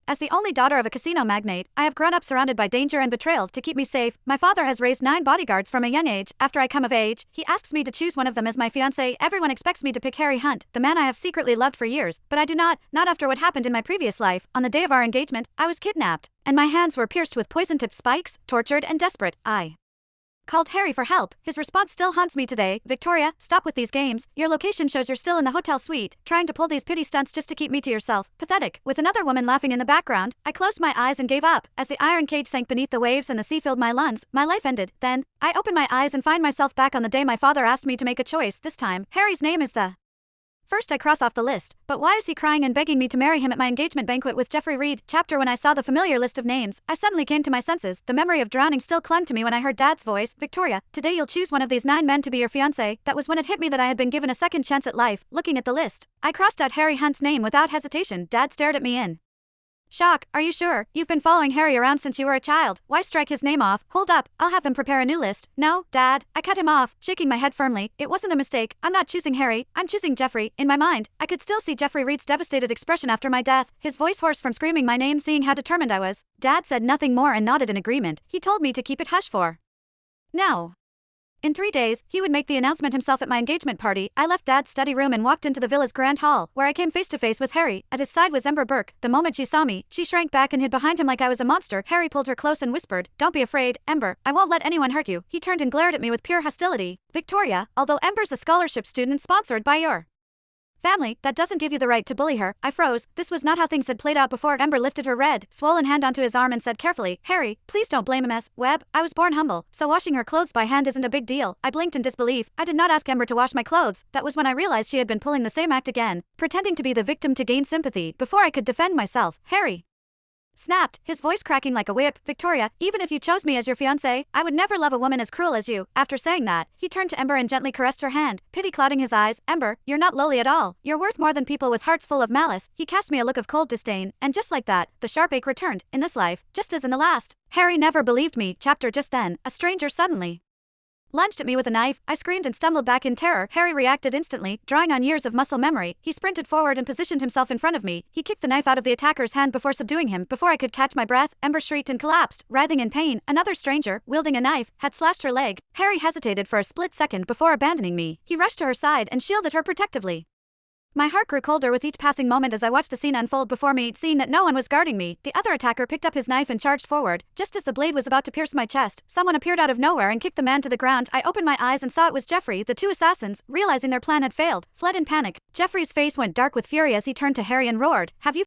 As the only daughter of a casino magnate, I have grown up surrounded by danger and betrayal. To keep me safe, my father has raised 9 bodyguards from a young age. After I come of age, he asks me to choose one of them as my fiancé. Everyone expects me to pick Harry Hunt, the man I have secretly loved for years, but I do not after what happened in my previous life. On the day of our engagement, I was kidnapped, and my hands were pierced with poison-tipped spikes. Tortured and desperate, I called Harry for help. His response still haunts me today. Victoria, stop with these games. Your location shows you're still in the hotel suite, trying to pull these pity stunts just to keep me to yourself. Pathetic. With another woman laughing in the background, I closed my eyes and gave up. As the iron cage sank beneath the waves and the sea filled my lungs, my life ended. Then, I open my eyes and find myself back on the day my father asked me to make a choice. This time, Harry's name is the first I cross off the list. But why is he crying and begging me to marry him at my engagement banquet with Jeffrey Reed? Chapter When I saw the familiar list of names, I suddenly came to my senses. The memory of drowning still clung to me when I heard Dad's voice. Victoria, today you'll choose one of these 9 men to be your fiancé. That was when it hit me that I had been given a second chance at life. Looking at the list, I crossed out Harry Hunt's name without hesitation. Dad stared at me in shock. Are you sure? You've been following Harry around since you were a child. Why strike his name off? Hold up, I'll have them prepare a new list. No, Dad. I cut him off, shaking my head firmly. It wasn't a mistake. I'm not choosing Harry. I'm choosing Jeffrey. In my mind, I could still see Jeffrey Reed's devastated expression after my death, his voice hoarse from screaming my name, seeing how determined I was. Dad said nothing more and nodded in agreement. He told me to keep it hush for now. In 3 days, he would make the announcement himself at my engagement party. I left Dad's study room and walked into the villa's grand hall, where I came face to face with Harry. At his side was Ember Burke. The moment she saw me, she shrank back and hid behind him like I was a monster. Harry pulled her close and whispered, "Don't be afraid, Ember. I won't let anyone hurt you." He turned and glared at me with pure hostility. Victoria, although Ember's a scholarship student sponsored by your family, that doesn't give you the right to bully her. I froze. This was not how things had played out before. Ember lifted her red, swollen hand onto his arm and said carefully, "Harry, please don't blame him as Webb. I was born humble, so washing her clothes by hand isn't a big deal." I blinked in disbelief. I did not ask Ember to wash my clothes. That was when I realized she had been pulling the same act again, pretending to be the victim to gain sympathy. Before I could defend myself, Harry snapped, his voice cracking like a whip. "Victoria, even if you chose me as your fiancé, I would never love a woman as cruel as you." After saying that, he turned to Ember and gently caressed her hand, pity clouding his eyes. "Ember, you're not lowly at all. You're worth more than people with hearts full of malice." He cast me a look of cold disdain, and just like that, the sharp ache returned. In this life, just as in the last, Harry never believed me. Chapter Just then, a stranger suddenly lunged at me with a knife. I screamed and stumbled back in terror. Harry reacted instantly, drawing on years of muscle memory. He sprinted forward and positioned himself in front of me. He kicked the knife out of the attacker's hand before subduing him. Before I could catch my breath, Ember shrieked and collapsed, writhing in pain. Another stranger, wielding a knife, had slashed her leg. Harry hesitated for a split second before abandoning me. He rushed to her side and shielded her protectively. My heart grew colder with each passing moment as I watched the scene unfold before me. Seeing that no one was guarding me, the other attacker picked up his knife and charged forward. Just as the blade was about to pierce my chest, someone appeared out of nowhere and kicked the man to the ground. I opened my eyes and saw it was Jeffrey. The 2 assassins, realizing their plan had failed, fled in panic. Jeffrey's face went dark with fury as he turned to Harry and roared, "Have you